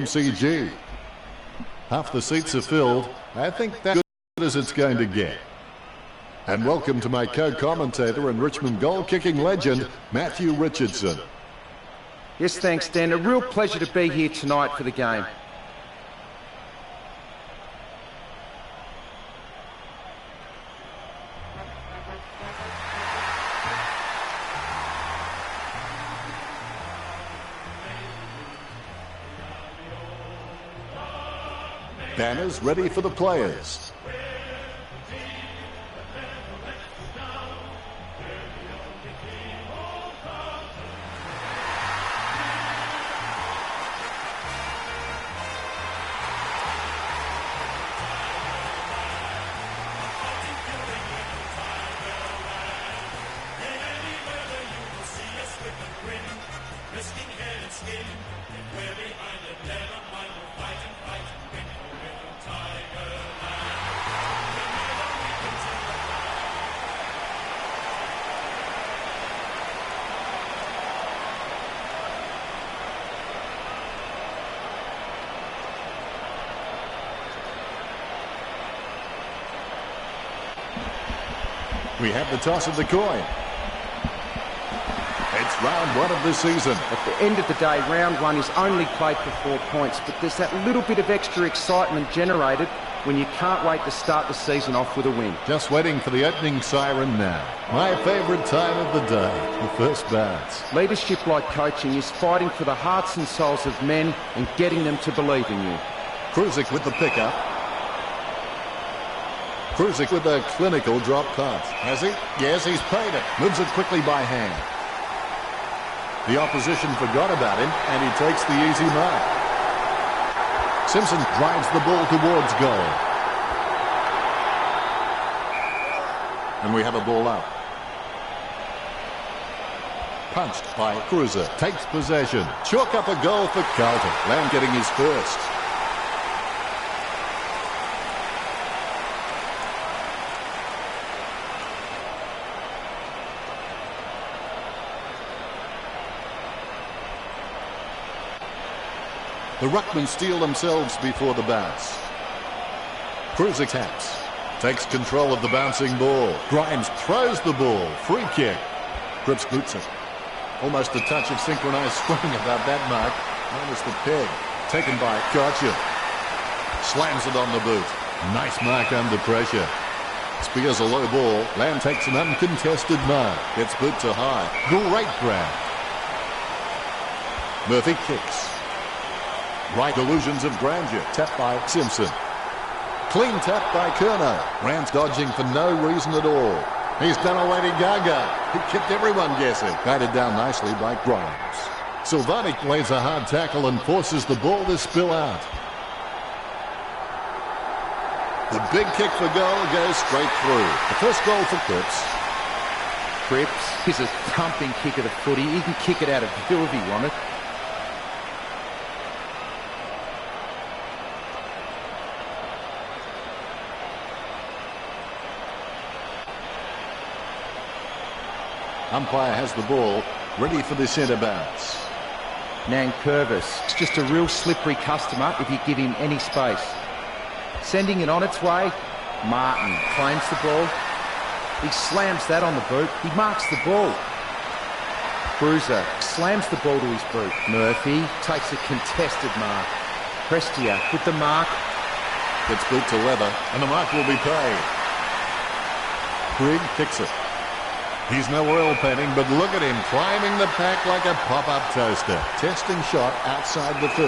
MCG. Half the seats are filled. I think that's good as it's going to get. And welcome to my co-commentator and Richmond goal-kicking legend, Matthew Richardson. Yes, thanks, Dan. A real pleasure to be here tonight for the game. Banners ready for the players. We have the toss of the coin. It's round one of the season. At the end of the day, round one is only played for 4 points, but there's that little bit of extra excitement generated when you can't wait to start the season off with a win. Just waiting for the opening siren now. My favourite time of the day, the first bounce. Leadership like coaching is fighting for the hearts and souls of men and getting them to believe in you. Kruzik with the pickup. Kruzik with a clinical drop punt. Has he? Yes, he's paid it. Moves it quickly by hand. The opposition forgot about him, and he takes the easy mark. Simpson drives the ball towards goal. And we have a ball up. Punched by Kruzik. Takes possession. Chalk up a goal for Carlton. Lamb getting his first. The Ruckmen steal themselves before the bounce. Kruzik taps. Takes control of the bouncing ball. Grimes throws the ball. Free kick. Grips boots it. Almost a touch of synchronized swing about that mark. Minus the peg. Taken by Gotcha. Slams it on the boot. Nice mark under pressure. Spears a low ball. Lamb takes an uncontested mark. Gets boot to high. Great grab. Murphy kicks. Right illusions of grandeur. Tapped by Simpson. Clean tap by Kerno. Rams dodging for no reason at all. He's done a Lady Gaga. He kept everyone guessing. Guided down nicely by Grimes. Silvani lays a hard tackle and forces the ball to spill out. The big kick for goal goes straight through. The first goal for Cripps. Cripps is a thumping kick of the footy. He can kick it out of view if he wanted. Umpire has the ball, ready for the centre bounce. Nankervis, just a real slippery customer if you give him any space. Sending it on its way. Martin claims the ball. He slams that on the boot. He marks the ball. Bruiser slams the ball to his boot. Murphy takes a contested mark. Prestia with the mark. Gets boot to leather, and the mark will be paid. Grigg kicks it. He's no oil painting, but look at him climbing the pack like a pop-up toaster. Testing shot outside the 50.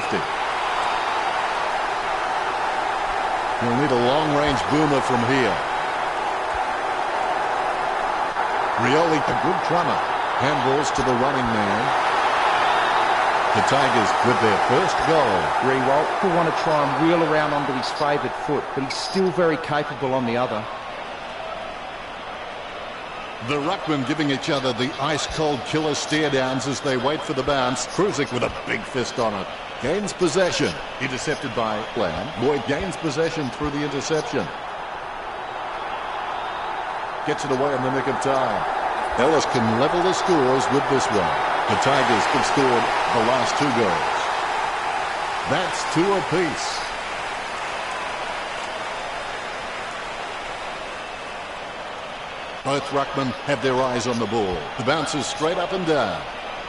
He'll need a long-range boomer from here. Rioli, a good drummer. Handballs to the running man. The Tigers with their first goal. Rewalt will want to try and wheel around onto his favoured foot, but he's still very capable on the other. The Ruckmen giving each other the ice-cold killer stare-downs as they wait for the bounce. Kruzik with a big fist on it. Gains possession. Intercepted by Lamb. Boyd gains possession through the interception. Gets it away in the nick of time. Ellis can level the scores with this one. The Tigers have scored the last 2 goals. That's 2 apiece. Both ruckmen have their eyes on the ball. The bounce is straight up and down.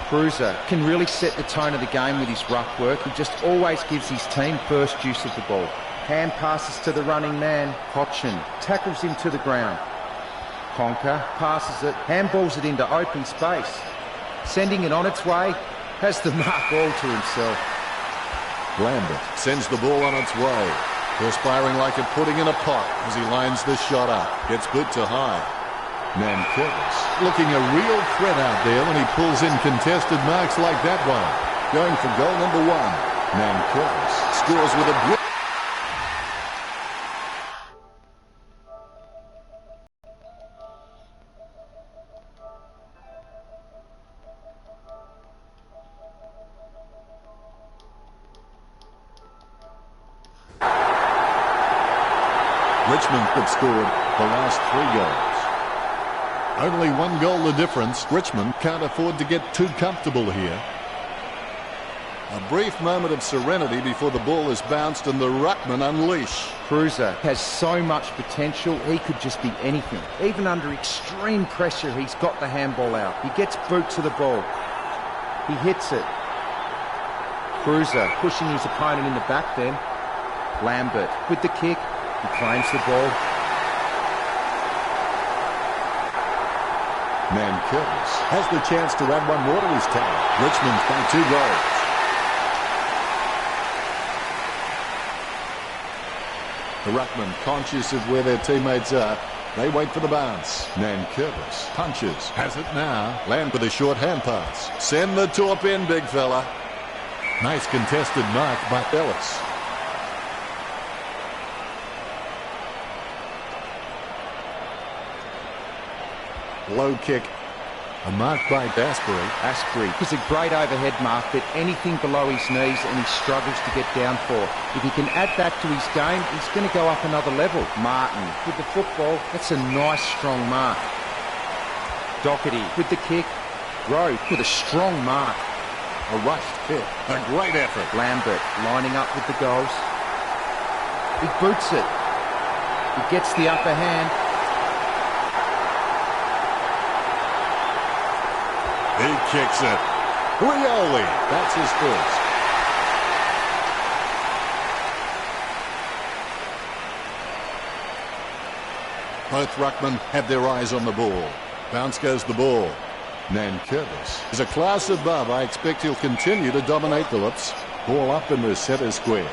Cruiser can really set the tone of the game with his ruck work. He just always gives his team first use of the ball. Hand passes to the running man. Cochin tackles him to the ground. Conker passes it, handballs it into open space. Sending it on its way, has the mark all to himself. Lambert sends the ball on its way. Perspiring like a pudding in a pot as he lines the shot up. Gets boot to high. Curtis looking a real threat out there when he pulls in contested marks like that one. Going for goal number 1. Curtis scores with a grip. Richmond have scored the last 3 goals. Only 1 goal the difference. Richmond can't afford to get too comfortable here. A brief moment of serenity before the ball is bounced and the ruckman unleash. Cruiser has so much potential, he could just be anything. Even under extreme pressure, he's got the handball out. He gets boot to the ball. He hits it. Cruiser pushing his opponent in the back then. Lambert with the kick. He claims the ball. Curtis has the chance to add 1 more to his tally. Richmond by 2 goals. The ruckman, conscious of where their teammates are, they wait for the bounce. Curtis punches, has it now. Lamb with a short hand pass. Send the torp in, big fella. Nice contested mark by Ellis. Low kick. A mark by Asprey. Is a great overhead mark, but anything below his knees and he struggles to get down for. If he can add that to his game, he's going to go up another level. Martin with the football. That's a nice strong mark. Doherty with the kick. Rowe with a strong mark. A rushed hit. A great effort. Lambert lining up with the goals. He boots it. He gets the upper hand. He kicks it. Rioli, that's his first. Both ruckmen have their eyes on the ball. Bounce goes the ball. Curtis is a class above. I expect he'll continue to dominate Phillips. Ball up in the centre square.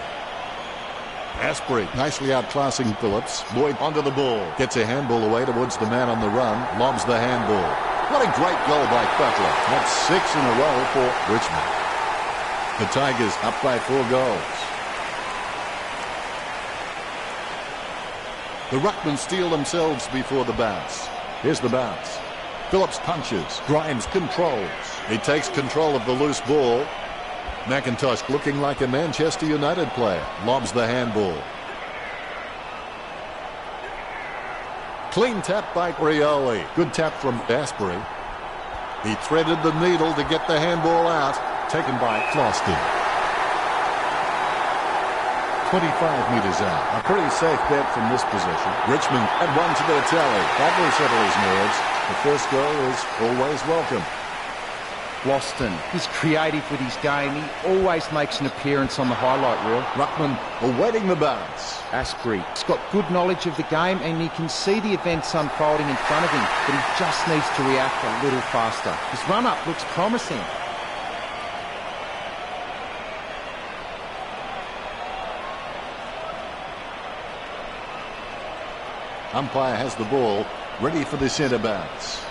Asprey nicely outclassing Phillips. Boyd onto the ball. Gets a handball away towards the man on the run. Lobs the handball. What a great goal by Butler. That's 6 in a row for Richmond. The Tigers up by 4 goals. The ruckmen steel themselves before the bounce. Here's the bounce. Phillips punches. Grimes controls. He takes control of the loose ball. McIntosh looking like a Manchester United player. Lobs the handball. Clean tap by Rioli. Good tap from Asprey. He threaded the needle to get the handball out. Taken by Flosky. 25 metres out. A pretty safe bet from this position. Richmond had 1 to their tally. That will settle his nerves. The first goal is always welcome. Boston is creative with his game. He always makes an appearance on the highlight reel. Ruckman awaiting the bounce. Asprey's got good knowledge of the game and he can see the events unfolding in front of him, but he just needs to react a little faster. His run-up looks promising. Umpire has the ball, ready for the centre bounce.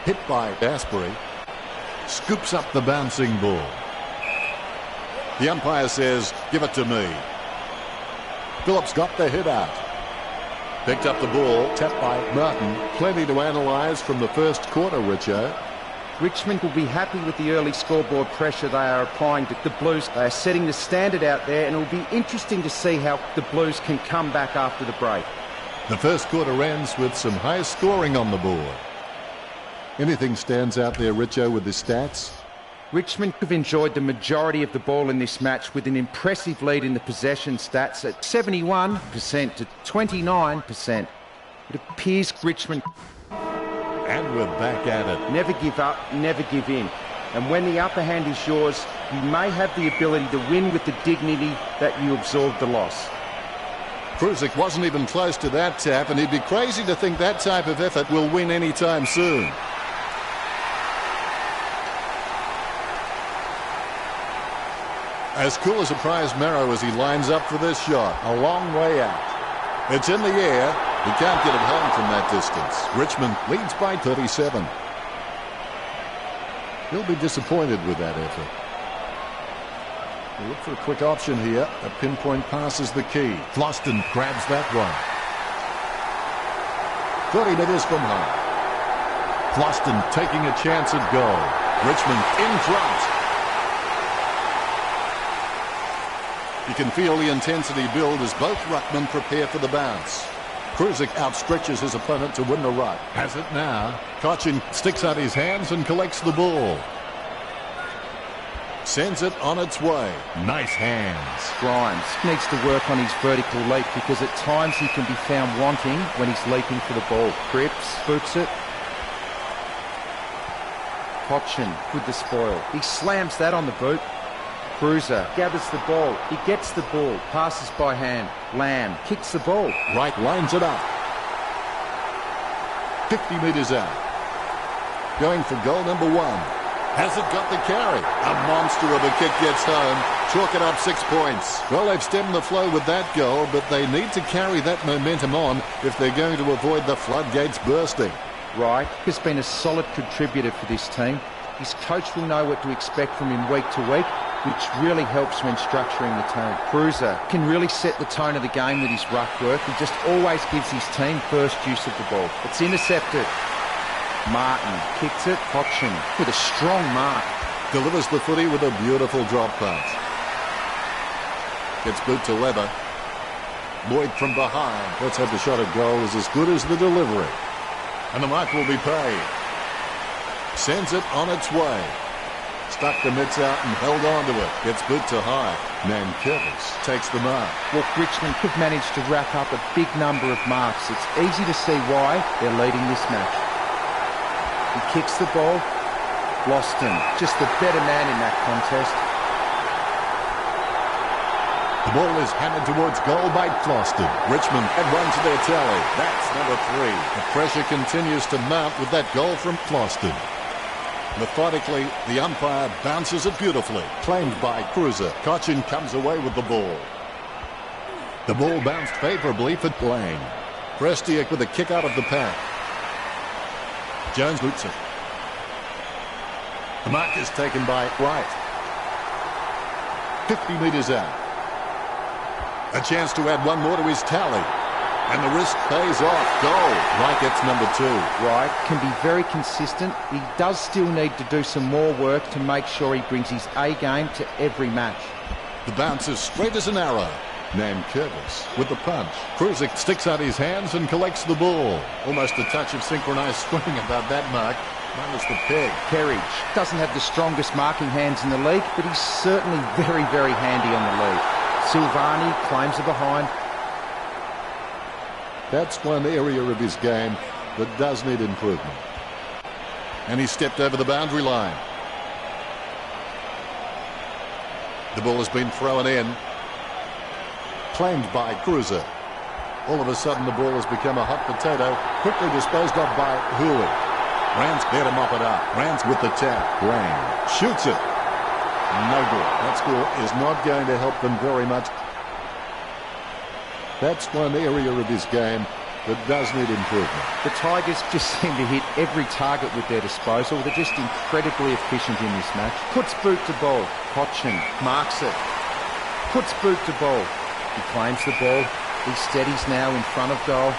Hit by Asprey. Scoops up the bouncing ball. The umpire says, give it to me. Phillips got the hit out. Picked up the ball, tapped by Martin. Plenty to analyse from the first quarter, Richo. Richmond will be happy with the early scoreboard pressure they are applying to the Blues. They are setting the standard out there and it will be interesting to see how the Blues can come back after the break. The first quarter ends with some high scoring on the board. Anything stands out there, Richo, with the stats? Richmond have enjoyed the majority of the ball in this match with an impressive lead in the possession stats at 71% to 29%. It appears Richmond... And we're back at it. Never give up, never give in. And when the upper hand is yours, you may have the ability to win with the dignity that you absorbed the loss. Prusic wasn't even close to that tap, and he'd be crazy to think that type of effort will win anytime soon. As cool as a prize marrow as he lines up for this shot. A long way out. It's in the air. He can't get it home from that distance. Richmond leads by 37. He'll be disappointed with that effort. We'll look for a quick option here. A pinpoint pass is the key. Floston grabs that one. 30 meters from home. Floston taking a chance at goal. Richmond in front. You can feel the intensity build as both ruckmen prepare for the bounce. Prusic outstretches his opponent to win the ruck. Has it now. Cochin sticks out his hands and collects the ball. Sends it on its way. Nice hands. Grimes needs to work on his vertical leap because at times he can be found wanting when he's leaping for the ball. Cripps boots it. Cochin with the spoil. He slams that on the boot. Cruiser gathers the ball. He gets the ball. Passes by hand. Lamb kicks the ball. Right lines it up. 50 metres out. Going for goal number 1. Has it got the carry? A monster of a kick gets home. Chalk it up 6 points. Well, they've stemmed the flow with that goal, but they need to carry that momentum on if they're going to avoid the floodgates bursting. Wright has been a solid contributor for this team. His coach will know what to expect from him week to week, which really helps when structuring the team. Cruiser can really set the tone of the game with his ruck work. He just always gives his team first use of the ball. It's intercepted. Martin kicks it. Cochin with a strong mark. Delivers the footy with a beautiful drop pass. Gets boot to Leather. Boyd from behind. Let's have the shot at goal is as good as the delivery. And the mark will be paid. Sends it on its way. Stuck the mitts out and held on to it. Gets boot to high. Nankervis takes the mark. Well, Richmond have managed to rack up a big number of marks. It's easy to see why they're leading this match. He kicks the ball. Floston, just the better man in that contest. The ball is hammered towards goal by Floston. Richmond add one to their tally. That's number 3. The pressure continues to mount with that goal from Floston. Methodically, the umpire bounces it beautifully. Claimed by Cruiser. Cochin comes away with the ball. The ball bounced favourably for Lang. Prestiak with a kick out of the pack. Jones boots it. The mark is taken by Wright. 50 metres out. A chance to add one more to his tally. And the risk pays off. Goal. Wright gets number 2. Wright can be very consistent. He does still need to do some more work to make sure he brings his A game to every match. The bounce is straight as an arrow. Nankervis with the punch. Prusic sticks out his hands and collects the ball. Almost a touch of synchronised swing about that mark. Minus the peg. Kerridge doesn't have the strongest marking hands in the league, but he's certainly very, very handy on the lead. Silvani claims the behind. That's one area of his game that does need improvement. And he stepped over the boundary line. The ball has been thrown in. Claimed by Cruiser. All of a sudden the ball has become a hot potato. Quickly disposed of by Hooley. Rance there to mop it up. Rance with the tap. Lang shoots it. No good. That score is not going to help them very much. That's one area of his game that does need improvement. The Tigers just seem to hit every target with their disposal. They're just incredibly efficient in this match. Puts boot to ball. Cochin marks it. Puts boot to ball. He claims the ball. He steadies now in front of goal.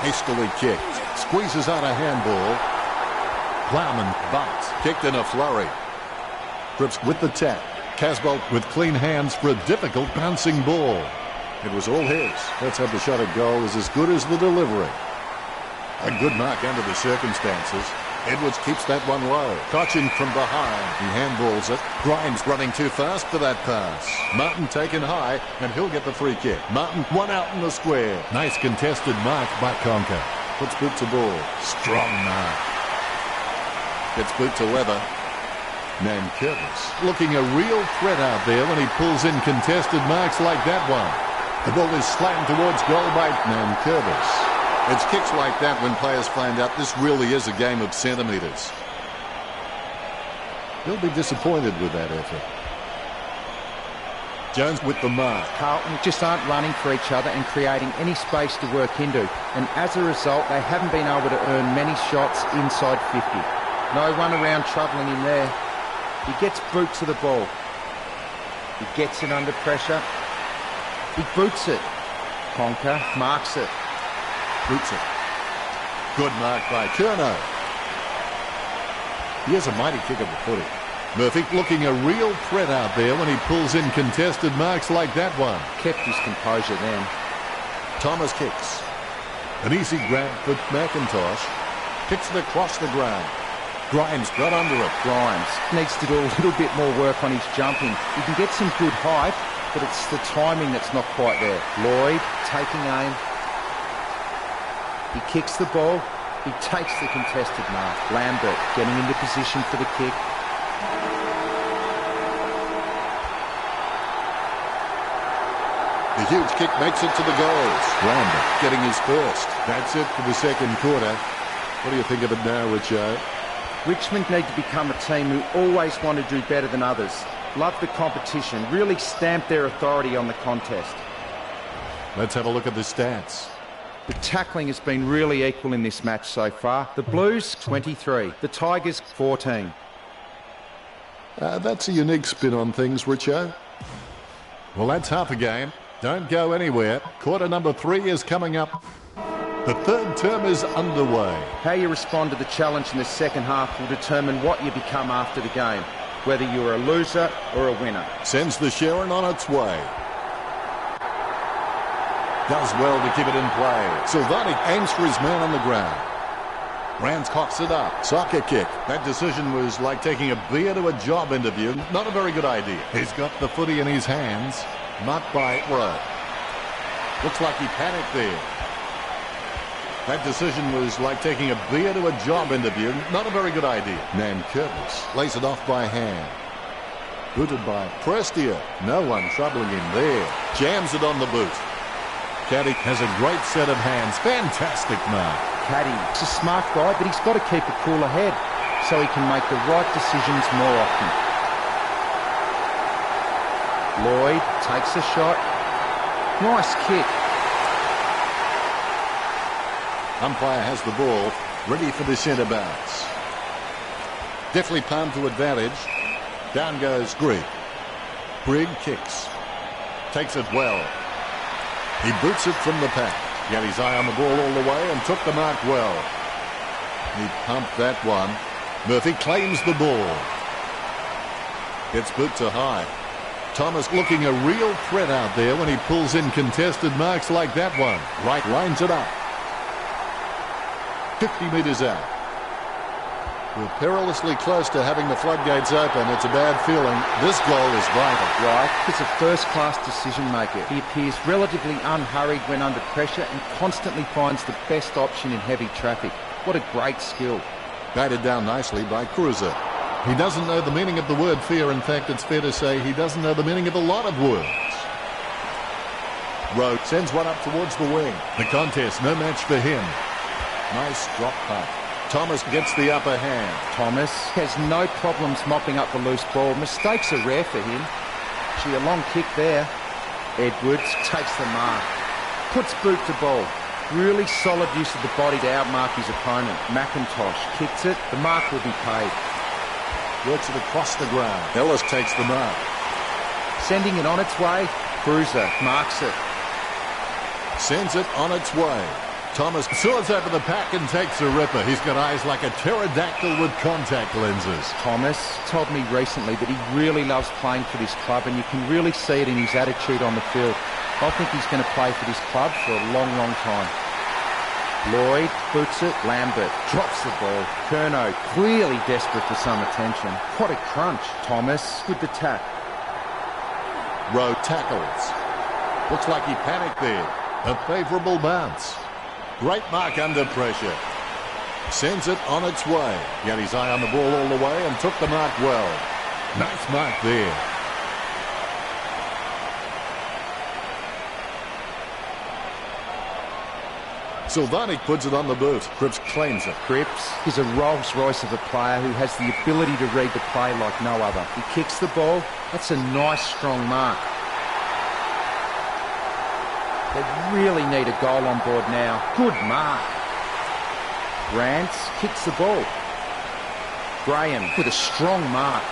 Hastily kicked. Squeezes out a handball. Plowman bumps. Kicked in a flurry. Cripps with the tap. Casbolt with clean hands for a difficult bouncing ball. It was all his. Let's have the shot at goal is as good as the delivery. A good mark under the circumstances. Edwards keeps that one low. Cochin from behind. He handballs it. Grimes running too fast for that pass. Martin taken high, and he'll get the free kick. Martin, one out in the square. Nice contested mark by Conker. Puts boot to ball. Strong mark. Gets boot to leather. Nankervis looking a real threat out there when he pulls in contested marks like that one. The ball is slammed towards goal by Nankervis. It's kicks like that when players find out this really is a game of centimetres. He'll be disappointed with that effort. Jones with the mark. Carlton just aren't running for each other and creating any space to work into. And as a result, they haven't been able to earn many shots inside 50. No run around troubling him there. He gets boot to the ball. He gets it under pressure. He boots it. Conker marks it. Boots it. Good mark by Curnow. He has a mighty kick of the footy. Murphy looking a real threat out there when he pulls in contested marks like that one. Kept his composure then. Thomas kicks. An easy grab for McIntosh. Kicks it across the ground. Grimes got under it. Grimes needs to do a little bit more work on his jumping. He can get some good height, but it's the timing that's not quite there. Lloyd taking aim. He kicks the ball. He takes the contested mark. Lambert getting into position for the kick. The huge kick makes it to the goals. Lambert getting his first. That's it for the second quarter. What do you think of it now, Richo? Richmond need to become a team who always want to do better than others. Love the competition. Really stamp their authority on the contest. Let's have a look at the stats. The tackling has been really equal in this match so far. The Blues, 23. The Tigers, 14. That's a unique spin on things, Richo. Well, that's half a game. Don't go anywhere. Quarter number 3 is coming up. The third term is underway. How you respond to the challenge in the second half will determine what you become after the game, whether you're a loser or a winner. Sends the Sharon on its way. Does well to keep it in play. Silvani aims for his man on the ground. Brands cocks it up. Soccer kick. That decision was like taking a beer to a job interview. Not a very good idea. He's got the footy in his hands. Marked by Rowe. Looks like he panicked there. That decision was like taking a beer to a job interview. Not a very good idea. Nankervis lays it off by hand. Booted by Prestia. No one troubling him there. Jams it on the boot. Caddy has a great set of hands. Fantastic mark. Caddy is a smart guy, but he's got to keep a cooler head so he can make the right decisions more often. Lloyd takes a shot. Nice kick. Umpire has the ball, ready for the centre-backs. Definitely palmed to advantage. Down goes Grigg. Grigg kicks. Takes it well. He boots it from the pack. Got his eye on the ball all the way and took the mark well. He pumped that one. Murphy claims the ball. Gets boot to high. Thomas looking a real threat out there when he pulls in contested marks like that one. Right lines it up. 50 metres out. We're perilously close to having the floodgates open. It's a bad feeling. This goal is vital. Right, he's a first-class decision maker. He appears relatively unhurried when under pressure and constantly finds the best option in heavy traffic. What a great skill. Batted down nicely by Cruiser. He doesn't know the meaning of the word fear. In fact, it's fair to say he doesn't know the meaning of a lot of words. Rowe sends one up towards the wing. The contest, no match for him. Nice drop punt. Thomas gets the upper hand. Thomas has no problems mopping up the loose ball. Mistakes are rare for him. Gee, a long kick there. Edwards takes the mark. Puts boot to ball. Really solid use of the body to outmark his opponent. McIntosh kicks it. The mark will be paid. Works it across the ground. Ellis takes the mark. Sending it on its way. Cruiser marks it. Sends it on its way. Thomas soars over the pack and takes a ripper. He's got eyes like a pterodactyl with contact lenses. Thomas told me recently that he really loves playing for this club, and you can really see it in his attitude on the field. I think he's going to play for this club for a long, long time. Lloyd boots it. Lambert drops the ball. Curnow clearly desperate for some attention. What a crunch. Thomas with the tap. Rowe tackles. Looks like he panicked there. A favourable bounce. Great mark under pressure. Sends it on its way. He had his eye on the ball all the way and took the mark well. Nice mark there. Silvanic puts it on the boot. Cripps claims it. Cripps is a Rolls Royce of a player who has the ability to read the play like no other. He kicks the ball. That's a nice, strong mark. They really need a goal on board now. Good mark. Rance kicks the ball. Graham with a strong mark.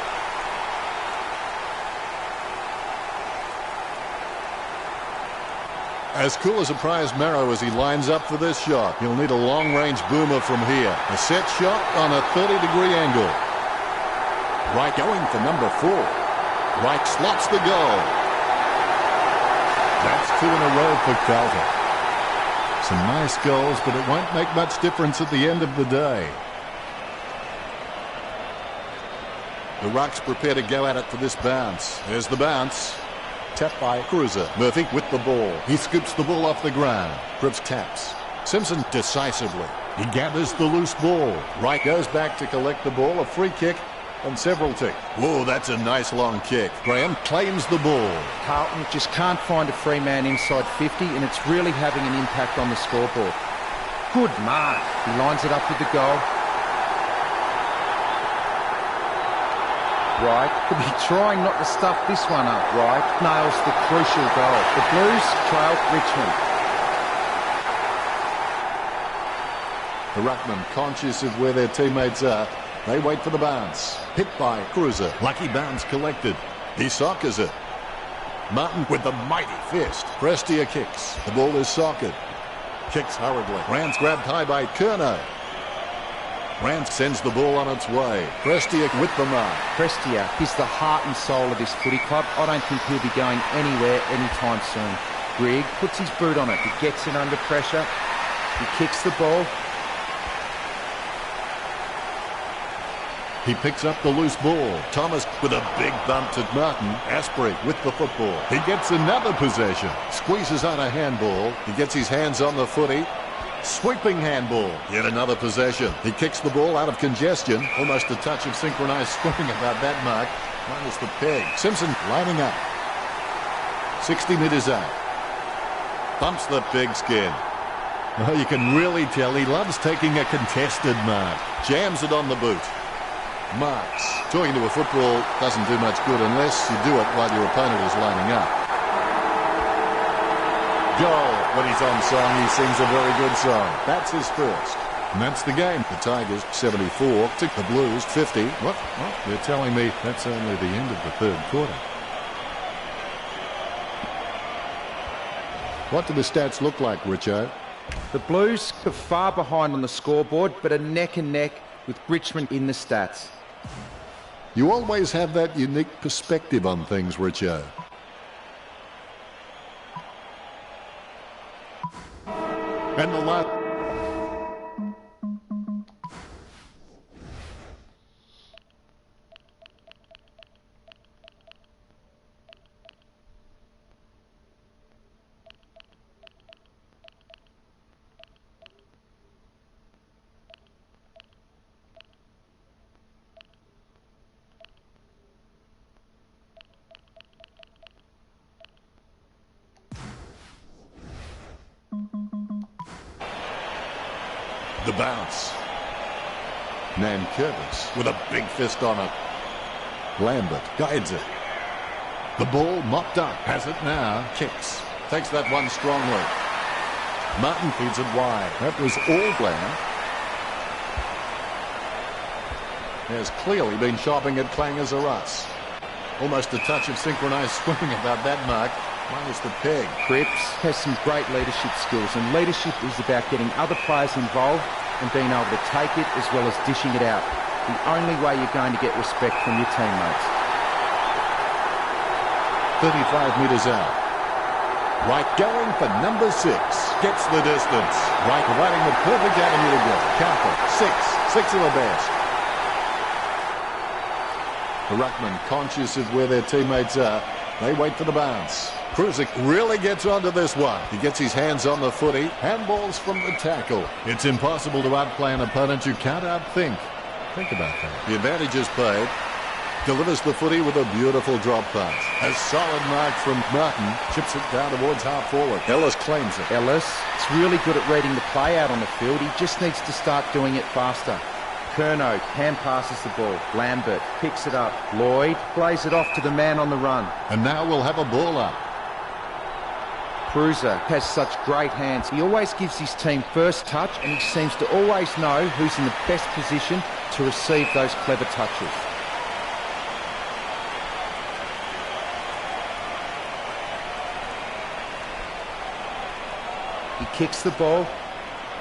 As cool as a prize marrow as he lines up for this shot. He'll need a long-range boomer from here. A set shot on a 30-degree angle. Wright going for number 4. Wright slots the goal. That's 2 in a row for Carlton. Some nice goals, but it won't make much difference at the end of the day. The Rucks prepare to go at it for this bounce. There's the bounce. Tapped by Cruiser. Murphy with the ball. He scoops the ball off the ground. Cripps taps. Simpson decisively. He gathers the loose ball. Wright goes back to collect the ball. A free kick and several tick. Whoa, that's a nice long kick. Graham claims the ball. Carlton just can't find a free man inside 50, and it's really having an impact on the scoreboard. Good mark. He lines it up with the goal. Wright could be trying not to stuff this one up. Wright nails the crucial goal. The Blues trail Richmond. The Ruckman, conscious of where their teammates are, they wait for the bounce. Hit by Cruiser. Lucky bounce collected. He soccers it. Martin with the mighty fist. Prestia kicks. The ball is socced. Kicks hurriedly. Rance grabbed high by Curnow. Rance sends the ball on its way. Prestia with the mark. Prestia is the heart and soul of this footy club. I don't think he'll be going anywhere anytime soon. Grigg puts his boot on it. He gets in under pressure. He kicks the ball. He picks up the loose ball. Thomas with a big bump to Martin. Asprey with the football. He gets another possession. Squeezes on a handball. He gets his hands on the footy. Sweeping handball. Yet another possession. He kicks the ball out of congestion. Almost a touch of synchronized scoring about that mark. Minus the peg. Simpson lining up. 60 metres out. Bumps the pigskin. Oh, you can really tell he loves taking a contested mark. Jams it on the boot. Marks. Talking to a football doesn't do much good unless you do it while your opponent is lining up. Goal. When he's on song, he sings a very good song. That's his first. And that's the game. The Tigers 74 to the Blues 50. What? They're telling me that's only the end of the third quarter. What do the stats look like, Richo? The Blues are far behind on the scoreboard, but are neck and neck with Richmond in the stats. You always have that unique perspective on things, Richo. And the last. The bounce. Nankervis with a big fist on it. Lambert guides it. The ball mopped up. Has it now. Kicks. Takes that one strongly. Martin feeds it wide. That was all Glam. Has clearly been shopping at Clangers or us. Almost a touch of synchronized swimming about that mark. Minus the peg. Cripps has some great leadership skills, and leadership is about getting other players involved and being able to take it as well as dishing it out. The only way you're going to get respect from your teammates. 35 metres out. Wright going for number 6. Gets the distance. Wright providing the perfect avenue to go. Camper, 6 are the best. The ruckman conscious of where their teammates are. They wait for the bounce. Prusic really gets onto this one. He gets his hands on the footy. Handballs from the tackle. It's impossible to outplay an opponent you can't outthink. Think about that. The advantage is played. Delivers the footy with a beautiful drop pass. A solid mark from Martin. Chips it down towards half forward. Ellis claims it. Ellis is really good at reading the play out on the field. He just needs to start doing it faster. Curnow hand passes the ball. Lambert picks it up. Lloyd plays it off to the man on the run. And now we'll have a ball up. Cruiser has such great hands. He always gives his team first touch, and he seems to always know who's in the best position to receive those clever touches. He kicks the ball.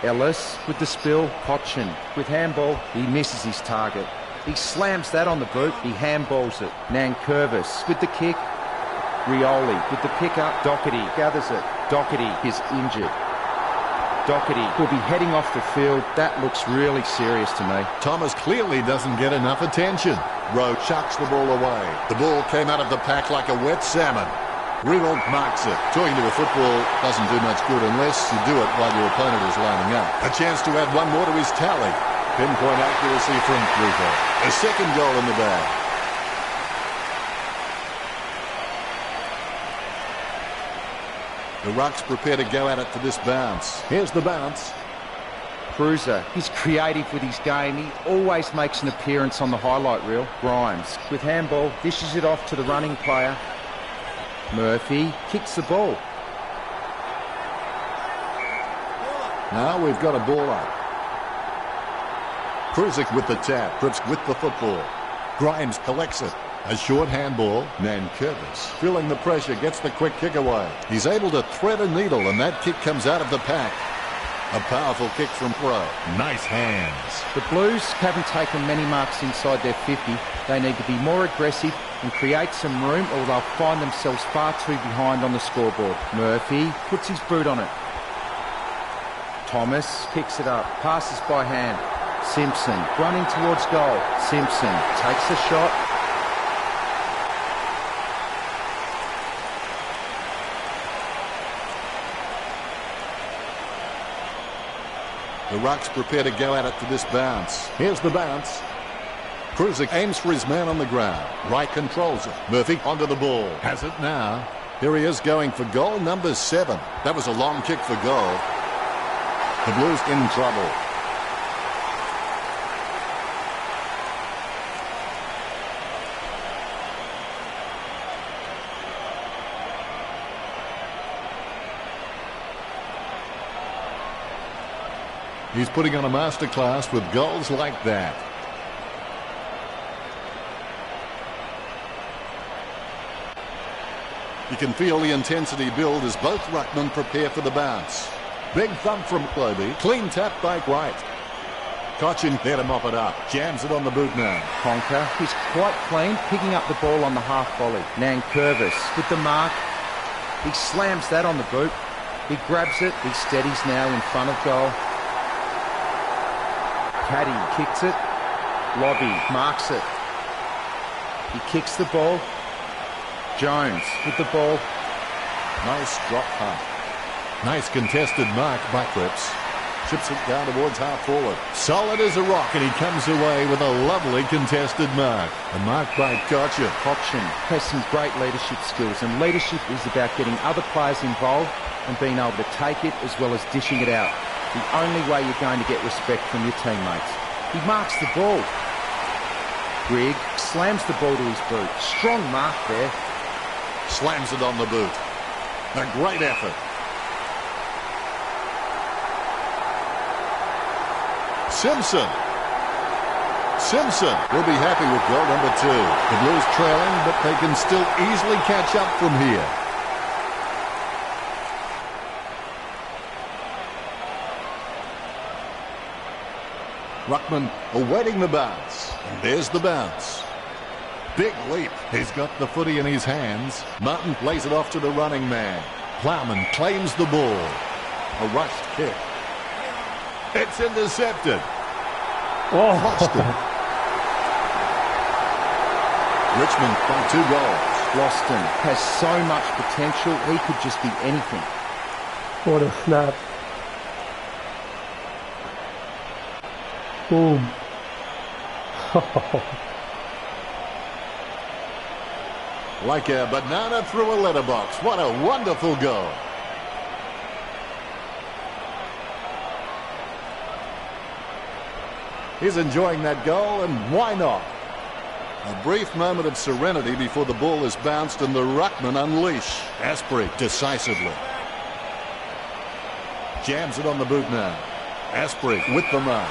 Ellis with the spill. Cochin with handball. He misses his target. He slams that on the boot. He handballs it. Nankervis with the kick. Rioli with the pickup. Doherty gathers it. Doherty is injured. Doherty will be heading off the field. That looks really serious to me. Thomas clearly doesn't get enough attention. Rowe chucks the ball away. The ball came out of the pack like a wet salmon. Riddle marks it. Talking to a football doesn't do much good unless you do it while your opponent is lining up. A chance to add one more to his tally. Pinpoint accuracy from Rico. A second goal in the bag. The Rucks prepare to go at it for this bounce. Here's the bounce. Cruiser, he's creative with his game. He always makes an appearance on the highlight reel. Grimes with handball dishes it off to the running player. Murphy kicks the ball. Now we've got a ball up. Prusic with the tap. Cripps with the football. Grimes collects it. A short handball. Nankervis feeling the pressure, gets the quick kick away. He's able to thread a needle, and that kick comes out of the pack. A powerful kick from Pro. Nice hands. The Blues haven't taken many marks inside their 50. They need to be more aggressive and create some room, or they'll find themselves far too behind on the scoreboard. Murphy puts his boot on it. Thomas picks it up, passes by hand. Simpson running towards goal. Simpson takes a shot. The Rucks prepare to go at it for this bounce. Here's the bounce. Prusic aims for his man on the ground. Wright controls it. Murphy onto the ball. Has it now. Here he is going for goal number 7. That was a long kick for goal. The Blues in trouble. He's putting on a masterclass with goals like that. You can feel the intensity build as both ruckmen prepare for the bounce. Big thump from Cloby. Clean tap by Wright. Cochin there to mop it up. Jams it on the boot now. Conker is quite clean, picking up the ball on the half volley. Nankervis with the mark. He slams that on the boot. He grabs it. He steadies now in front of goal. Caddy kicks it. Lobby marks it. He kicks the ball. Jones with the ball. Nice drop punt. Nice contested mark by Cripps. Chips it down towards half forward. Solid as a rock, and he comes away with a lovely contested mark. A mark by Cochin. Cochin has some great leadership skills, and leadership is about getting other players involved and being able to take it as well as dishing it out. The only way you're going to get respect from your teammates. He marks the ball. Grigg slams the ball to his boot. Strong mark there. Slams it on the boot. A great effort. Simpson. Simpson will be happy with goal number 2. The Blues trailing, but they can still easily catch up from here. Ruckman awaiting the bounce. And there's the bounce. Big leap. He's got the footy in his hands. Martin lays it off to the running man. Plowman claims the ball. A rushed kick. It's intercepted. Oh. Richmond by 2 goals. Loston has so much potential, he could just be anything. What a snap. Boom. Like a banana through a letterbox. What a wonderful goal. He's enjoying that goal, and why not? A brief moment of serenity before the ball is bounced and the ruckman unleash. Asprey decisively. Jams it on the boot now. Asprey with the mark.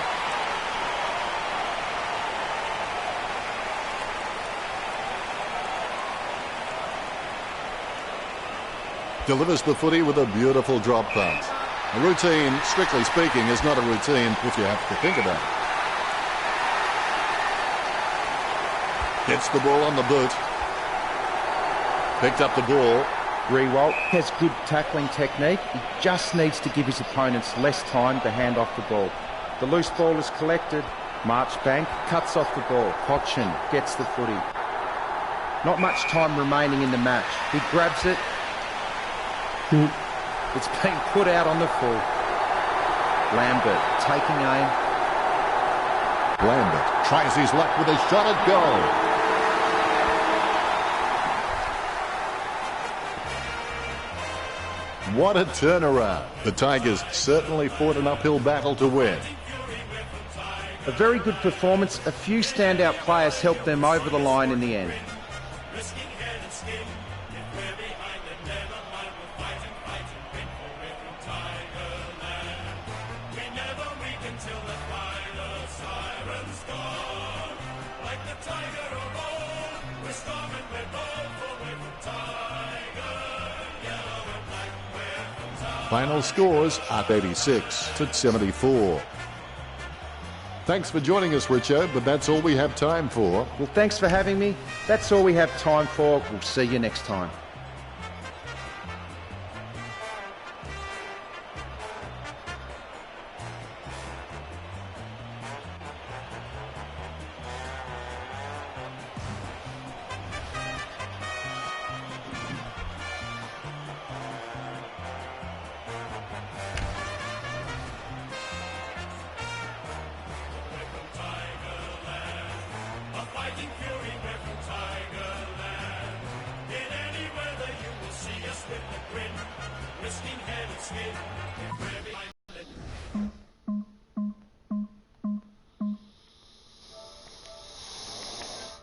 Delivers the footy with a beautiful drop pass. A routine, strictly speaking, is not a routine if you have to think about it. Gets the ball on the boot. Picked up the ball. Rewalt has good tackling technique. He just needs to give his opponents less time to hand off the ball. The loose ball is collected. Marchbank cuts off the ball. Cochin gets the footy. Not much time remaining in the match. He grabs it. It's been put out on the full. Lambert taking aim. Lambert tries his luck with a shot at goal. What a turnaround. The Tigers certainly fought an uphill battle to win. A very good performance. A few standout players helped them over the line in the end. Final scores are 86-74. Thanks for joining us, Richo, but that's all we have time for. Well, thanks for having me. That's all we have time for. We'll see you next time.